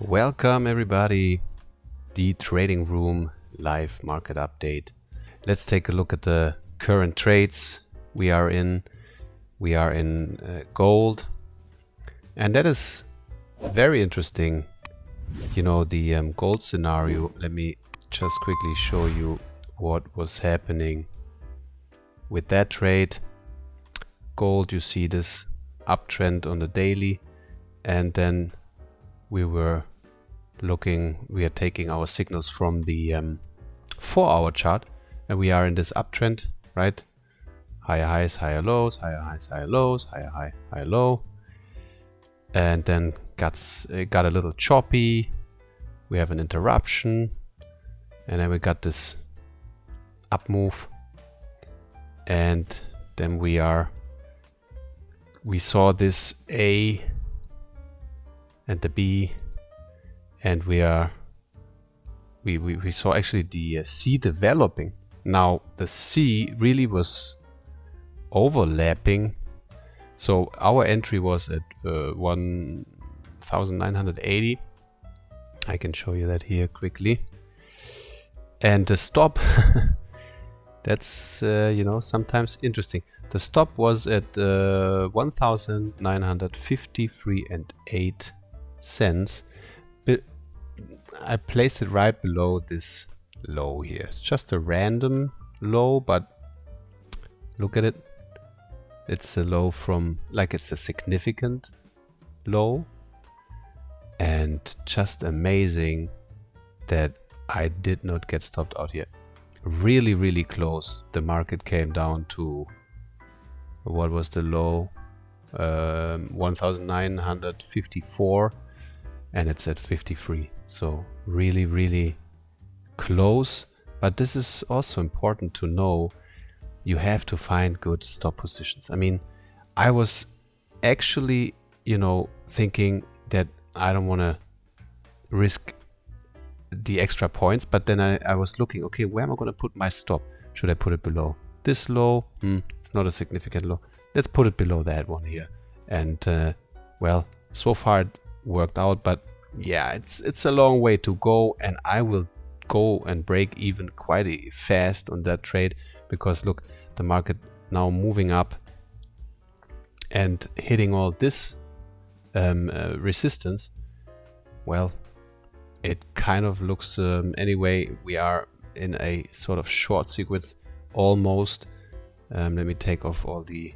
Welcome everybody, the trading room live market update. Let's take a look at the current trades we are in. We are in gold, and that is very interesting. You know, the gold scenario. Let me just quickly show you what was happening with that trade. Gold, you see this uptrend on the daily, and then we are taking our signals from the 4-hour chart, and we are in this uptrend, right? Higher highs, higher lows, higher highs, higher lows, higher high, higher low, and then it got a little choppy. We have an interruption, and then we got this up move, and then we saw this A and the B, and we saw actually the C developing. Now the C really was overlapping, so our entry was at 1980. I can show you that here quickly, and the stop that's sometimes interesting. The stop was at 1953.08 cents. I placed it right below this low here. It's just a random low, but look at it. It's a low from, like, it's a significant low, and just amazing that I did not get stopped out here. Really, really close. The market came down to, what was the low? 1954, and it's at 53. So really, really close. But this is also important to know. You have to find good stop positions. I mean, I was actually, thinking that I don't want to risk the extra points, but then I was looking, okay, where am I going to put my stop? Should I put it below this low? It's not a significant low. Let's put it below that one here. And well, so far it worked out, but yeah, it's a long way to go, and I will go and break even quite fast on that trade, because look, the market now moving up and hitting all this resistance. Well, it kind of looks anyway, we are in a sort of short sequence almost. Let me take off all these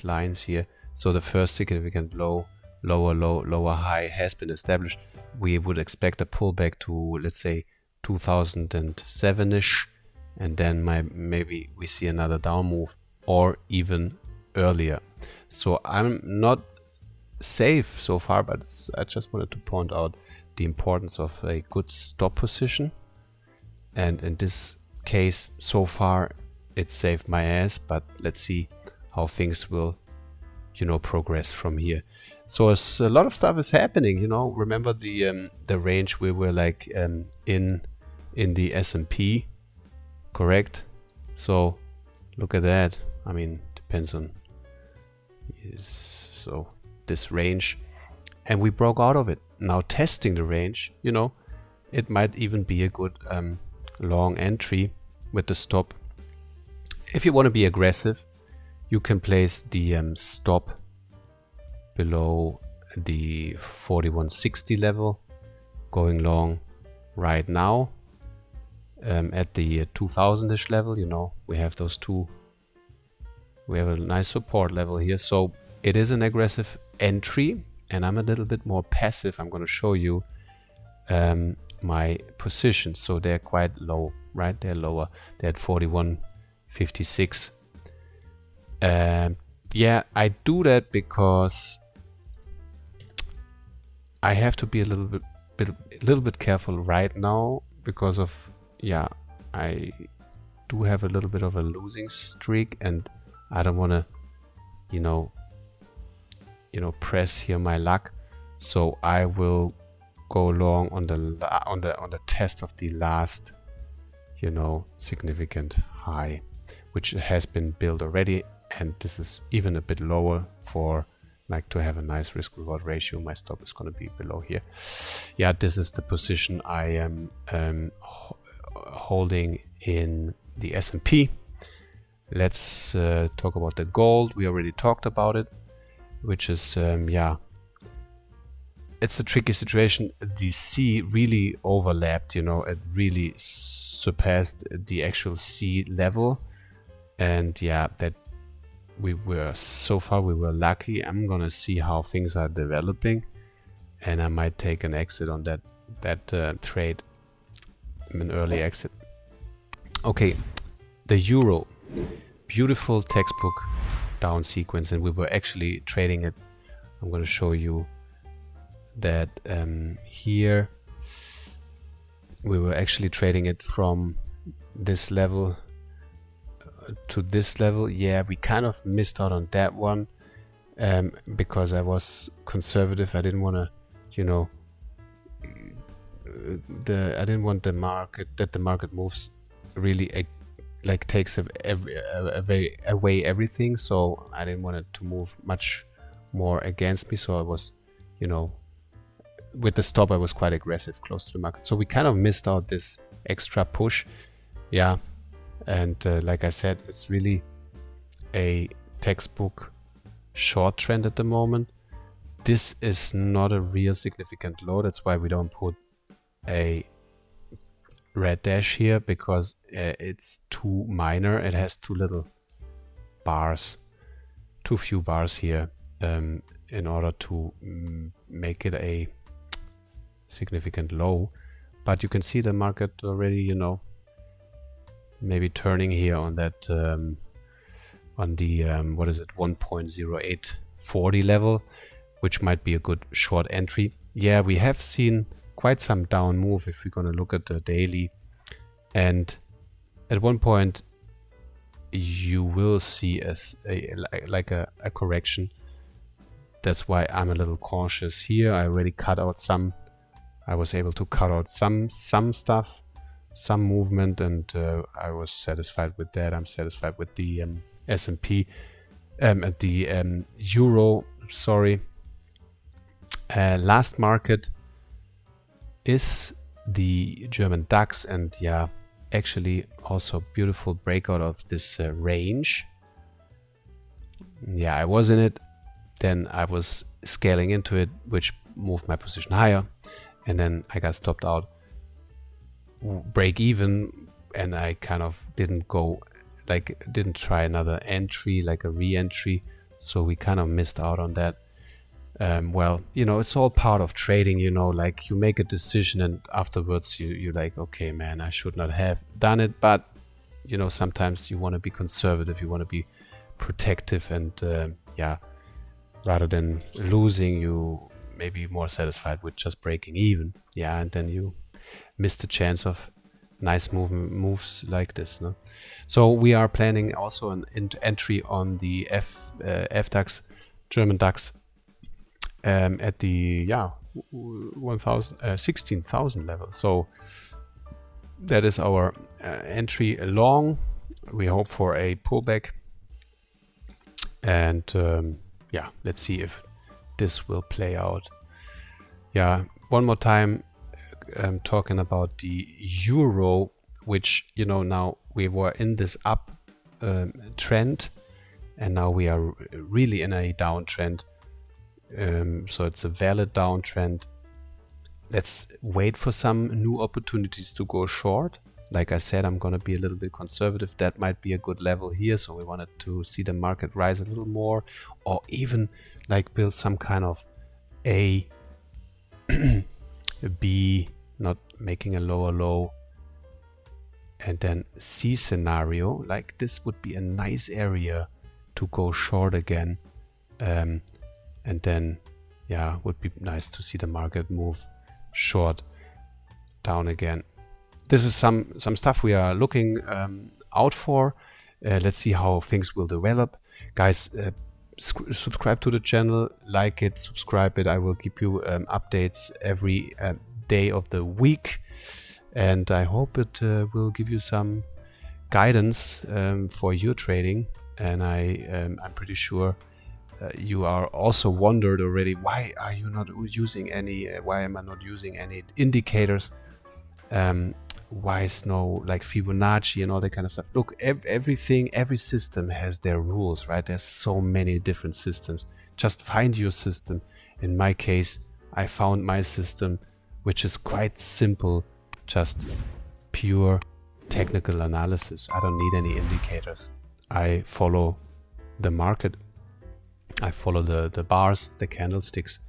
lines here. So the first significant low, lower low, lower high has been established. We would expect a pullback to, let's say, 2007-ish, and then maybe we see another down move, or even earlier. So I'm not safe so far, but I just wanted to point out the importance of a good stop position. And in this case, so far, it saved my ass, but let's see how things will progress from here. So a lot of stuff is happening. Remember the range we were like in the S&P, correct? So look at that. I mean, depends on so this range, and we broke out of it. Now testing the range, it might even be a good long entry with the stop. If you want to be aggressive, you can place the stop below the 4160 level, going long right now at the 2000-ish level. We have those two. We have a nice support level here, so it is an aggressive entry, and I'm a little bit more passive. I'm going to show you my positions. So they're quite low, right? They're lower. They're at 41.56. Yeah, I do that because I have to be a little bit careful right now, because of, yeah, I do have a little bit of a losing streak, and I don't want to, press here my luck. So I will go long on the test of the last, significant high, which has been built already, and this is even a bit lower for like to have a nice risk reward ratio. My stop is going to be below here. Yeah, this is the position I am holding in the S&P. Let's talk about the gold. We already talked about it, which is yeah, it's a tricky situation. The C really overlapped, you know, it really surpassed the actual C level, and yeah, that we were lucky. I'm gonna see how things are developing, and I might take an exit on that trade, an early exit. Okay, the euro, beautiful textbook down sequence, and we were actually trading it. I'm going to show you that here we were actually trading it from this level to this level. Yeah, we kind of missed out on that one because I was conservative. I didn't want to, you know, I didn't want the market moves really like takes away everything, so I didn't want it to move much more against me. So I was, you know, with the stop I was quite aggressive close to the market, so we kind of missed out this extra push. Yeah, and like I said, it's really a textbook short trend at the moment. This is not a real significant low, that's why we don't put a red dash here, because it's too minor. It has too little bars, too few bars here in order to make it a significant low. But you can see the market already, you know, maybe turning here on that on the what is it, 1.0840 level, which might be a good short entry. Yeah, we have seen quite some down move if we're going to look at the daily, and at one point you will see a correction. That's why I'm a little cautious here. I already cut out some, I was able to cut out some stuff, some movement, and I was satisfied with that. I'm satisfied with the S&P at the euro, sorry. Last market is the German DAX, and yeah, actually also beautiful breakout of this range. Yeah, I was in it, then I was scaling into it, which moved my position higher, and then I got stopped out, break even, and I kind of didn't try another entry, like a re-entry, so we kind of missed out on that. Well, you know, it's all part of trading, you know, like you make a decision and afterwards you're like, okay, man, I should not have done it. But, you know, sometimes you want to be conservative, you want to be protective, and yeah, rather than losing, you may be more satisfied with just breaking even. Yeah, and then you miss the chance of nice moves like this. No? So we are planning also an entry on the FDAX, German DAX, at the 16,000 level. So that is our entry along. We hope for a pullback, and yeah, let's see if this will play out. Yeah, one more time, talking about the euro, which, you know, now we were in this up trend, and now we are really in a downtrend. So it's a valid downtrend. Let's wait for some new opportunities to go short. Like I said, I'm gonna be a little bit conservative. That might be a good level here, so we wanted to see the market rise a little more, or even like build some kind of A, B, not making a lower low, and then C scenario. Like this would be a nice area to go short again. And then, yeah, would be nice to see the market move short down again. This is some stuff we are looking out for. Let's see how things will develop. Guys, subscribe to the channel, like it, subscribe it. I will give you updates every day of the week. And I hope it will give you some guidance for your trading. And I'm pretty sure you are also wondered already, why are you not using any, why am I not using any indicators? Why is no like Fibonacci and all that kind of stuff? Look, every system has their rules, right? There's so many different systems. Just find your system. In my case, I found my system, which is quite simple, just pure technical analysis. I don't need any indicators. I follow the market. I follow the bars, the candlesticks,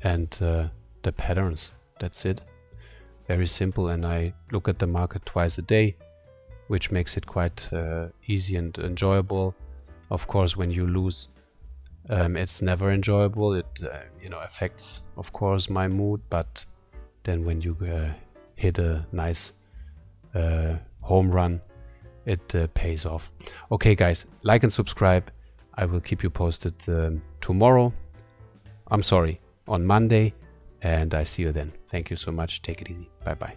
and the patterns. That's it. Very simple. And I look at the market twice a day, which makes it quite easy and enjoyable. Of course, when you lose, it's never enjoyable. It affects, of course, my mood. But then when you hit a nice home run, it pays off. Okay, guys, like and subscribe. I will keep you posted tomorrow. I'm sorry, on Monday. And I see you then. Thank you so much. Take it easy. Bye-bye.